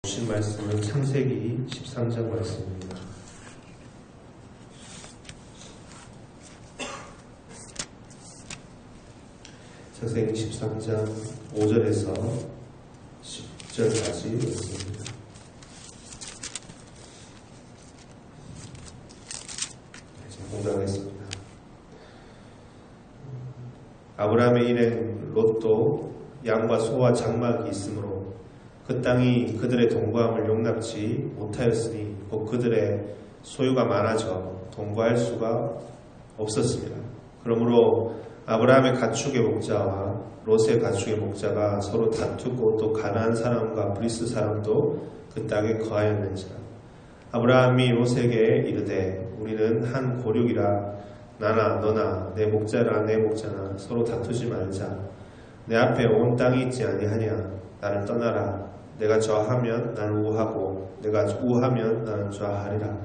주신 말씀은 창세기 13장 말씀입니다. 창세기 13장 5절에서 10절까지 말씀입니다. 공부하겠습니다. 아브라함의 일행 롯도 양과 소와 장막이 있으므로 그 땅이 그들의 동거함을 용납지 못하였으니 곧 그들의 소유가 많아져 동거할 수가 없었습니다. 그러므로 아브라함의 가축의 목자와 롯의 가축의 목자가 서로 다투고 또 가나안 사람과 브리스 사람도 그 땅에 거하였는지라. 아브라함이 롯에게 이르되 우리는 한 고륙이라 나나 너나 내 목자라 내 목자나 서로 다투지 말자. 내 앞에 온 땅이 있지 아니하냐. 나를 떠나라. 내가 좌하면 나는 우하고 내가 우하면 나는 좌하리라.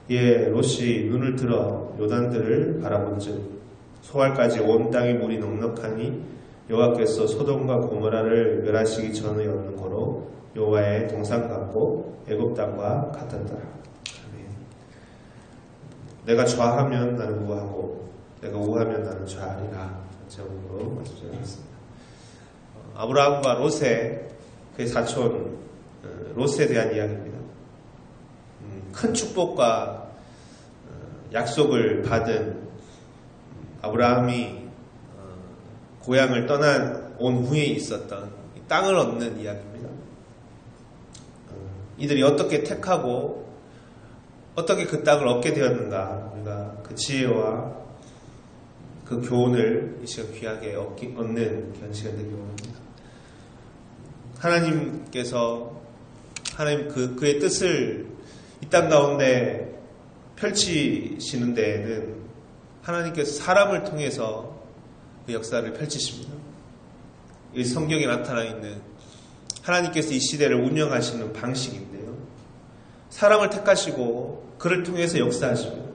이에 롯이 눈을 들어 요단들을 바라본즉 소알까지 온 땅의 물이 넉넉하니 여호와께서 소돔과 고모라를 멸하시기 전이었는 거로 여호와의 동산 같고 애굽 땅과 같았더라. 내가 좌하면 나는 우하고 내가 우하면 나는 좌하리라. 제목으로 말씀드리겠습니다. 아브라함과 롯의 그의 사촌 롯에 대한 이야기입니다. 큰 축복과 약속을 받은 아브라함이 고향을 떠난 온 후에 있었던 땅을 얻는 이야기입니다. 이들이 어떻게 택하고 어떻게 그 땅을 얻게 되었는가, 우리가 그 지혜와 그 교훈을 이 시간 귀하게 얻는 그런 시간 되기 원합니다. 하나님께서 그의 뜻을 이 땅 가운데 펼치시는 데에는 하나님께서 사람을 통해서 그 역사를 펼치십니다. 이 성경에 나타나 있는 하나님께서 이 시대를 운영하시는 방식인데요. 사람을 택하시고 그를 통해서 역사하십니다.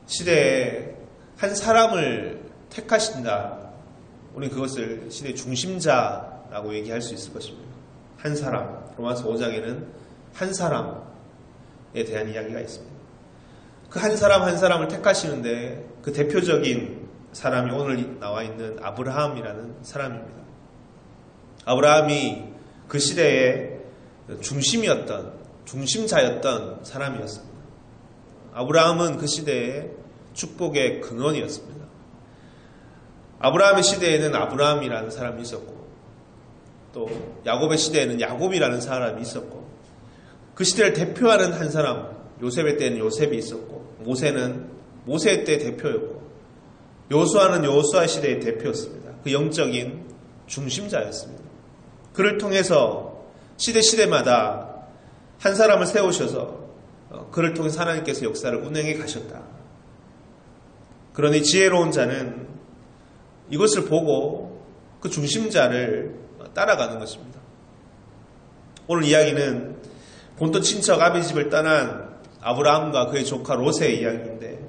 시대에 한 사람을 택하신다. 우리는 그것을 시대의 중심자라고 얘기할 수 있을 것입니다. 한 사람. 로마서 5장에는 한 사람에 대한 이야기가 있습니다. 그 한 사람 한 사람을 택하시는데 그 대표적인 사람이 오늘 나와 있는 아브라함이라는 사람입니다. 아브라함이 그 시대의 중심자였던 사람이었습니다. 아브라함은 그 시대의 축복의 근원이었습니다. 아브라함의 시대에는 아브라함이라는 사람이 있었고 또 야곱의 시대에는 야곱이라는 사람이 있었고 그 시대를 대표하는 한 사람 요셉의 때는 요셉이 있었고 모세는 모세 때 대표였고 여호수아는 여호수아 시대의 대표였습니다. 그 영적인 중심자였습니다. 그를 통해서 시대마다 한 사람을 세우셔서 그를 통해서 하나님께서 역사를 운행해 가셨다. 그러니 지혜로운 자는 이것을 보고 그 중심자를 따라가는 것입니다. 오늘 이야기는 본토 친척 아비 집을 떠난 아브라함과 그의 조카 롯의 이야기인데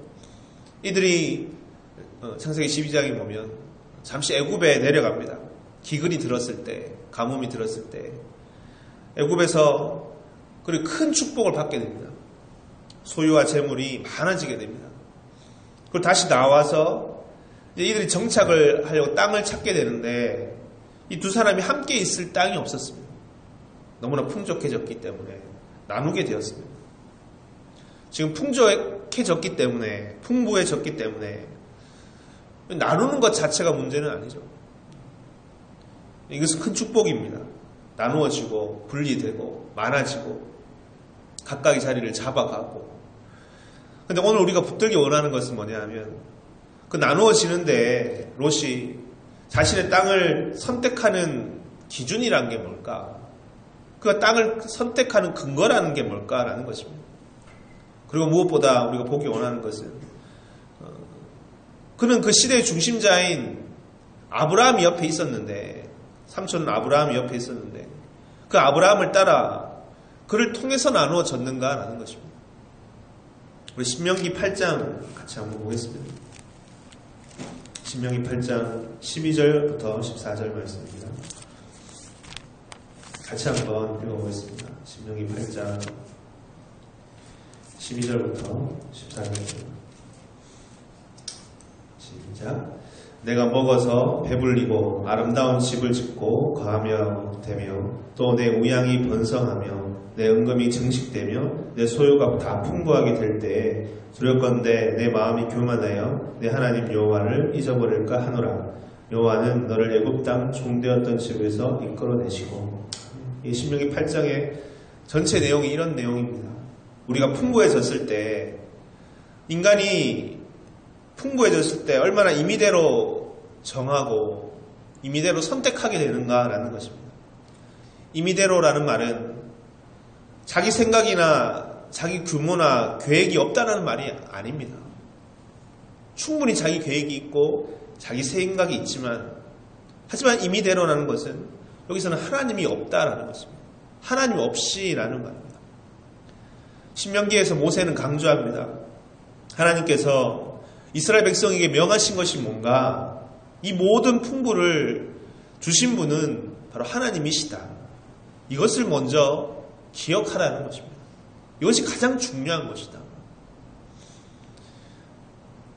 이들이 창세기 12장에 보면 잠시 애굽에 내려갑니다. 기근이 들었을 때, 가뭄이 들었을 때 애굽에서 그리고 큰 축복을 받게 됩니다. 소유와 재물이 많아지게 됩니다. 그리고 다시 나와서 이들이 정착을 하려고 땅을 찾게 되는데 이 두 사람이 함께 있을 땅이 없었습니다. 너무나 풍족해졌기 때문에 나누게 되었습니다. 지금 풍족해졌기 때문에 풍부해졌기 때문에 나누는 것 자체가 문제는 아니죠. 이것은 큰 축복입니다. 나누어지고 분리되고 많아지고 각각의 자리를 잡아가고. 그런데 오늘 우리가 붙들기 원하는 것은 뭐냐 하면 그 나누어지는데 롯이 자신의 땅을 선택하는 기준이라는 게 뭘까? 그 땅을 선택하는 근거라는 게 뭘까라는 것입니다. 그리고 무엇보다 우리가 보기 원하는 것은 그는 그 시대의 중심자인 아브라함이 옆에 있었는데 삼촌은 아브라함이 옆에 있었는데 그 아브라함을 따라 그를 통해서 나누어졌는가라는 것입니다. 우리 신명기 8장 같이 한번 보겠습니다. 신명기 8장 12절부터 14절 말씀입니다. 같이 한번 읽어보겠습니다. 신명기 8장 12절부터 14절입니다. 시작. 내가 먹어서 배불리고 아름다운 집을 짓고 거하며 되며 또 내 우양이 번성하며 내 은금이 증식되며 내 소유가 다 풍부하게 될 때에 두렵건대 내 마음이 교만하여 내 하나님 여호와를 잊어버릴까 하노라. 여호와는 너를 애굽 땅 종되었던 집에서 이끌어내시고. 이 신명기 8장의 전체 내용이 이런 내용입니다. 우리가 풍부해졌을 때, 인간이 풍부해졌을 때 얼마나 임의대로 정하고 임의대로 선택하게 되는가라는 것입니다. 임의대로라는 말은 자기 생각이나 자기 규모나 계획이 없다는 말이 아닙니다. 충분히 자기 계획이 있고 자기 생각이 있지만, 하지만 임의대로라는 것은 여기서는 하나님이 없다라는 것입니다. 하나님 없이라는 말입니다. 신명기에서 모세는 강조합니다. 하나님께서 이스라엘 백성에게 명하신 것이 뭔가, 이 모든 풍부를 주신 분은 바로 하나님이시다. 이것을 먼저 기억하라는 것입니다. 이것이 가장 중요한 것이다.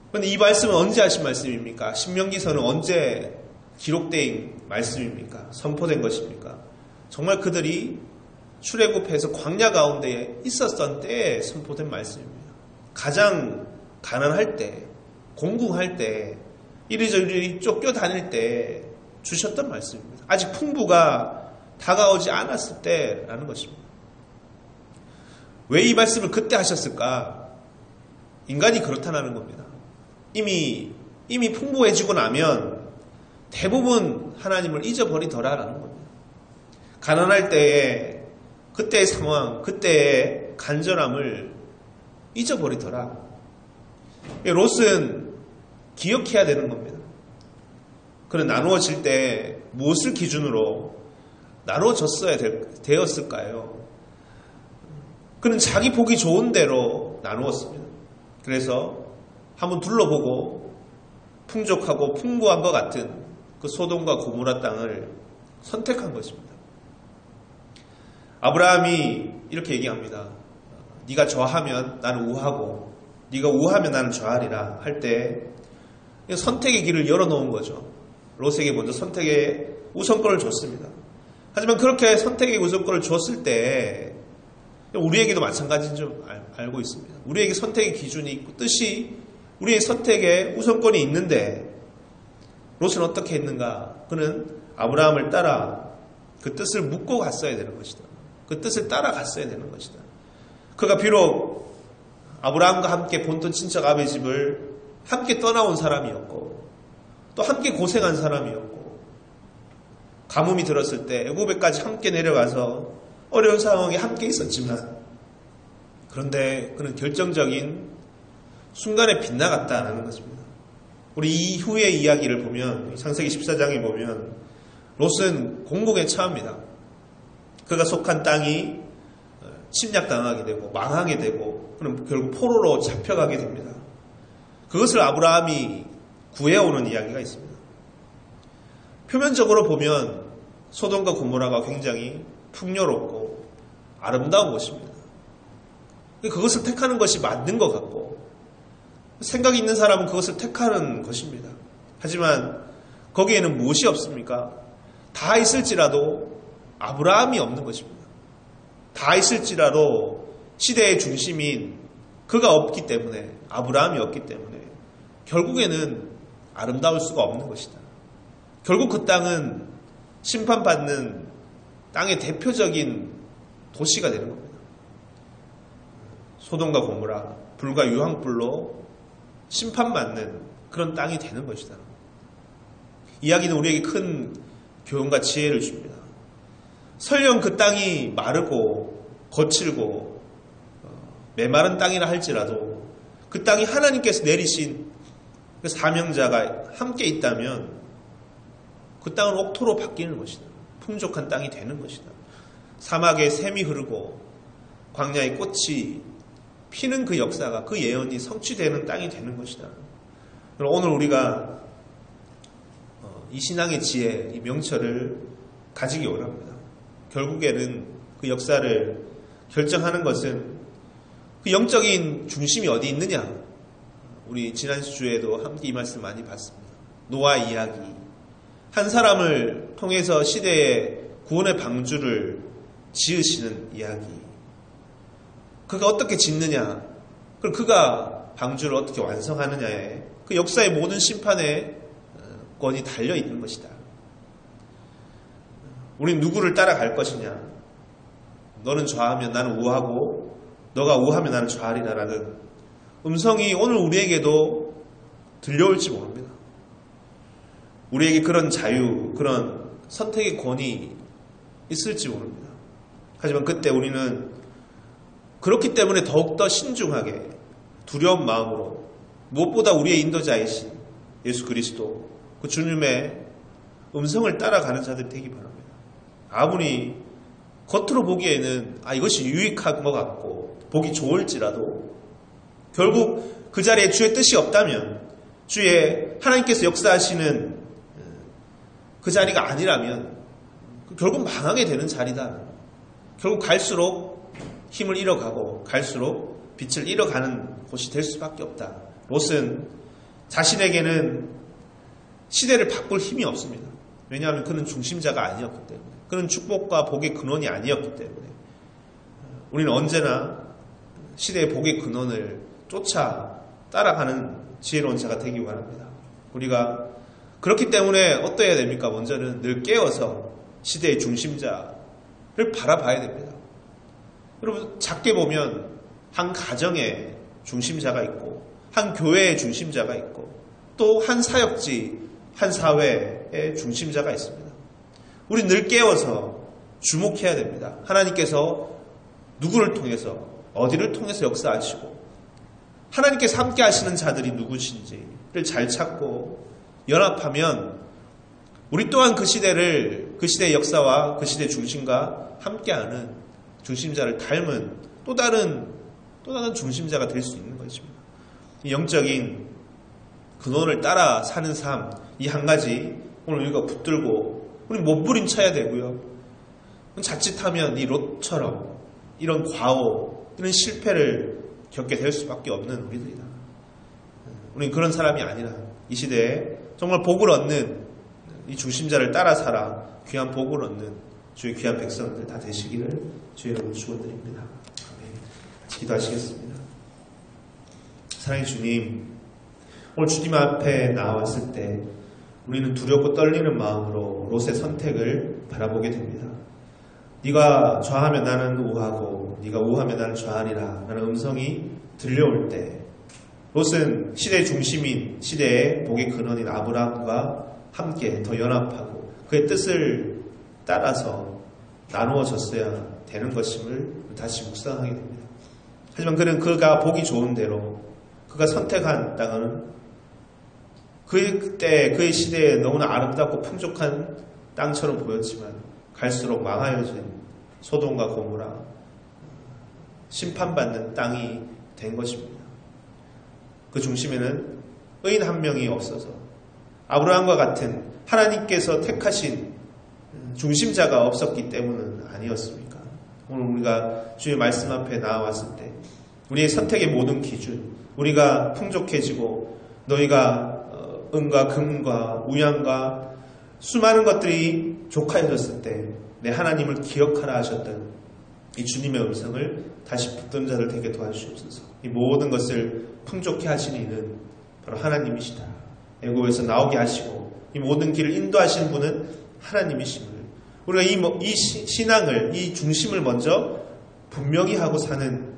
그런데 이 말씀은 언제 하신 말씀입니까? 신명기서는 언제 기록된 말씀입니까? 선포된 것입니까? 정말 그들이 출애굽해서 광야 가운데 있었던 때에 선포된 말씀입니다. 가장 가난할 때, 공궁할 때, 이리저리 쫓겨다닐 때 주셨던 말씀입니다. 아직 풍부가 다가오지 않았을 때라는 것입니다. 왜 이 말씀을 그때 하셨을까? 인간이 그렇다는 겁니다. 이미 풍부해지고 나면 대부분 하나님을 잊어버리더라라는 겁니다. 가난할 때에 그때의 상황, 그때의 간절함을 잊어버리더라. 롯은 기억해야 되는 겁니다. 그는 나누어질 때 무엇을 기준으로 나누어졌어야 되었을까요? 그는 자기 보기 좋은 대로 나누었습니다. 그래서 한번 둘러보고 풍족하고 풍부한 것 같은 그 소돔과 고모라 땅을 선택한 것입니다. 아브라함이 이렇게 얘기합니다. 네가 좌하면 나는 우하고 네가 우하면 나는 좌하리라 할 때 선택의 길을 열어놓은 거죠. 롯에게 먼저 선택의 우선권을 줬습니다. 하지만 그렇게 선택의 우선권을 줬을 때 우리에게도 마찬가지인 줄 알고 있습니다. 우리에게 선택의 기준이 있고 뜻이, 우리의 선택에 우선권이 있는데 롯은 어떻게 했는가? 그는 아브라함을 따라 그 뜻을 묻고 갔어야 되는 것이다. 그 뜻을 따라갔어야 되는 것이다. 그가 비록 아브라함과 함께 본토 친척 아베 집을 함께 떠나온 사람이었고 또 함께 고생한 사람이었고 가뭄이 들었을 때 애굽에까지 함께 내려가서 어려운 상황에 함께 있었지만, 그런데 그는 결정적인 순간에 빗나갔다는 것입니다. 우리 이후의 이야기를 보면, 창세기 14장에 보면 롯은 공공에 처합니다. 그가 속한 땅이 침략당하게 되고 망하게 되고 그는 결국 포로로 잡혀가게 됩니다. 그것을 아브라함이 구해오는 이야기가 있습니다. 표면적으로 보면 소돔과 고모라가 굉장히 풍요롭고 아름다운 곳입니다. 그것을 택하는 것이 맞는 것 같고 생각이 있는 사람은 그것을 택하는 것입니다. 하지만 거기에는 무엇이 없습니까? 다 있을지라도 아브라함이 없는 것입니다. 다 있을지라도 시대의 중심인 그가 없기 때문에, 아브라함이 없기 때문에 결국에는 아름다울 수가 없는 것이다. 결국 그 땅은 심판받는 땅의 대표적인 도시가 되는 겁니다. 소돔과 고모라, 불과 유황불로 심판받는 그런 땅이 되는 것이다. 이야기는 우리에게 큰 교훈과 지혜를 줍니다. 설령 그 땅이 마르고 거칠고 메마른 땅이라 할지라도 그 땅이 하나님께서 내리신 그 사명자가 함께 있다면 그 땅은 옥토로 바뀌는 것이다. 풍족한 땅이 되는 것이다. 사막에 샘이 흐르고 광야의 꽃이 피는 그 역사가, 그 예언이 성취되는 땅이 되는 것이다. 오늘 우리가 이 신앙의 지혜, 이 명철을 가지기 원합니다. 결국에는 그 역사를 결정하는 것은 그 영적인 중심이 어디 있느냐. 우리 지난 주에도 함께 이 말씀 많이 봤습니다. 노아 이야기. 한 사람을 통해서 시대의 구원의 방주를 지으시는 이야기. 그가 어떻게 짓느냐, 그리고 그가 방주를 어떻게 완성하느냐에 그 역사의 모든 심판의 권이 달려 있는 것이다. 우린 누구를 따라갈 것이냐? 너는 좌하면 나는 우하고 너가 우하면 나는 좌하리라라는 음성이 오늘 우리에게도 들려올지 모릅니다. 우리에게 그런 자유, 그런 선택의 권이 있을지 모릅니다. 하지만 그때 우리는 그렇기 때문에 더욱더 신중하게 두려운 마음으로 무엇보다 우리의 인도자이신 예수 그리스도 그 주님의 음성을 따라가는 자들이 되기 바랍니다. 아무리 겉으로 보기에는 이것이 유익한 것 같고 보기 좋을지라도 결국 그 자리에 주의 뜻이 없다면, 주의 하나님께서 역사하시는 그 자리가 아니라면 결국 망하게 되는 자리다. 결국 갈수록 힘을 잃어가고 갈수록 빛을 잃어가는 곳이 될 수밖에 없다. 롯은 자신에게는 시대를 바꿀 힘이 없습니다. 왜냐하면 그는 중심자가 아니었기 때문에, 그는 축복과 복의 근원이 아니었기 때문에. 우리는 언제나 시대의 복의 근원을 쫓아 따라가는 지혜로운 자가 되기 바랍니다. 우리가 그렇기 때문에 어떠해야 됩니까? 먼저는 늘 깨어서 시대의 중심자를 바라봐야 됩니다. 여러분, 작게 보면 한 가정의 중심자가 있고 한 교회의 중심자가 있고 또 한 사역지, 한 사회의 중심자가 있습니다. 우리 늘 깨어서 주목해야 됩니다. 하나님께서 누구를 통해서, 어디를 통해서 역사하시고 하나님께서 함께 하시는 자들이 누구신지를 잘 찾고 연합하면 우리 또한 그 시대를, 그 시대의 역사와 그 시대의 중심과 함께하는 중심자를 닮은 또 다른 중심자가 될 수 있는 것입니다. 영적인 근원을 따라 사는 삶, 이 한 가지 오늘 우리가 붙들고 우리 몸부림쳐야 되고요. 자칫하면 이 롯처럼 이런 과오, 이런 실패를 겪게 될 수밖에 없는 우리들이다. 우리는 그런 사람이 아니라 이 시대에 정말 복을 얻는 이 중심자를 따라 살아 귀한 복을 얻는 주의 귀한 백성들 다 되시기를 주의 이름으로 축원드립니다. 아멘. 기도하시겠습니다. 사랑의 주님, 오늘 주님 앞에 나왔을 때 우리는 두렵고 떨리는 마음으로 롯의 선택을 바라보게 됩니다. 네가 좌하면 나는 우하고 네가 우하면 나는 좌하리라 라는 음성이 들려올 때 롯은 시대의 중심인, 시대의 복의 근원인 아브라함과 함께 더 연합하고 그의 뜻을 따라서 나누어졌어야 되는 것임을 다시 묵상하게 됩니다. 하지만 그는 그가 보기 좋은 대로 그가 선택한 땅은 그때 그의 시대에 너무나 아름답고 풍족한 땅처럼 보였지만 갈수록 망하여진 소돔과 고모라, 심판받는 땅이 된 것입니다. 그 중심에는 의인 한 명이 없어서 아브라함과 같은 하나님께서 택하신 중심자가 없었기 때문은 아니었습니까? 오늘 우리가 주의 말씀 앞에 나와왔을 때 우리의 선택의 모든 기준, 우리가 풍족해지고 너희가 은과 금과 우양과 수많은 것들이 족하여졌을 때 내 하나님을 기억하라 하셨던 이 주님의 음성을 다시 붙든 자를 되게 도와주시옵소서. 이 모든 것을 풍족해 하신 이는 바로 하나님이시다. 애굽에서 나오게 하시고 이 모든 길을 인도하시는 분은 하나님이심을, 우리가 이 신앙을, 이 중심을 먼저 분명히 하고 사는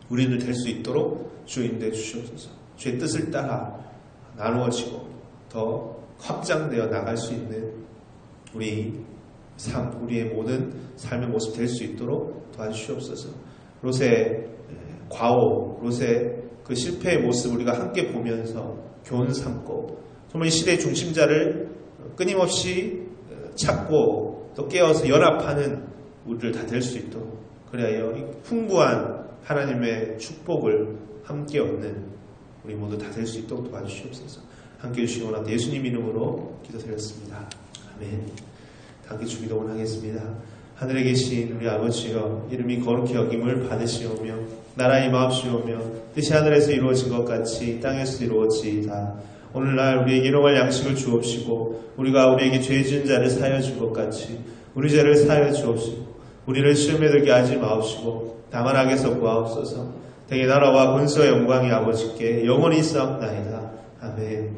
우리들 될 수 있도록 주여 인도해 주시옵소서. 주의 뜻을 따라 나누어지고 더 확장되어 나갈 수 있는 우리 삶, 우리의 모든 삶의 모습 될 수 있도록 도와주시옵소서. 롯의 과오, 롯의 그 실패의 모습 우리가 함께 보면서 교훈 삼고 정말 이 시대의 중심자를 끊임없이 찾고 또 깨어서 연합하는 우리를 다 될 수 있도록, 그래야 이 풍부한 하나님의 축복을 함께 얻는 우리 모두 다 될 수 있도록 도와주시옵소서. 함께 해주시기 원합니다. 예수님 이름으로 기도드렸습니다. 아멘. 함께 주기도문 하겠습니다. 하늘에 계신 우리 아버지여, 이름이 거룩히 여김을 받으시오며 나라 임하옵시오며 뜻이 하늘에서 이루어진 것 같이 땅에서 이루어지이다. 오늘날 우리에게 일용할 양식을 주옵시고 우리가 우리에게 죄 지은 자를 사하여 준 것 같이 우리 죄를 사하여 주옵시고 우리를 시험에 들게 하지 마옵시고 다만 악에서 구하옵소서. 대개 나라와 권세와 영광이 아버지께 영원히 있사옵나이다. 아멘.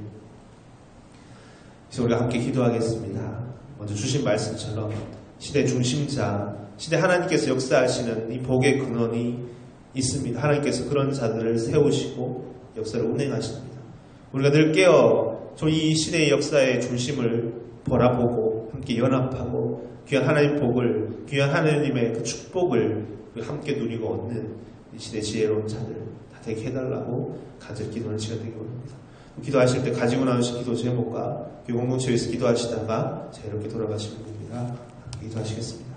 그래서 우리가 함께 기도하겠습니다. 먼저 주신 말씀처럼 시대 중심자, 시대 하나님께서 역사하시는 이 복의 근원이 있습니다. 하나님께서 그런 자들을 세우시고 역사를 운행하십니다. 우리가 늘 깨어 이 시대의 역사의 중심을 바라보고 함께 연합하고 귀한 하나님 복을, 귀한 하나님의 그 축복을 함께 누리고 얻는 이 시대 지혜로운 자들 다 되게 해달라고 간절히 기도하는 시간 되기 원합니다. 기도하실 때 가지고 나오신 기도 제목과 공동체에서 기도하시다가 자유롭게 돌아가시는 분입니다. 기도하시겠습니다.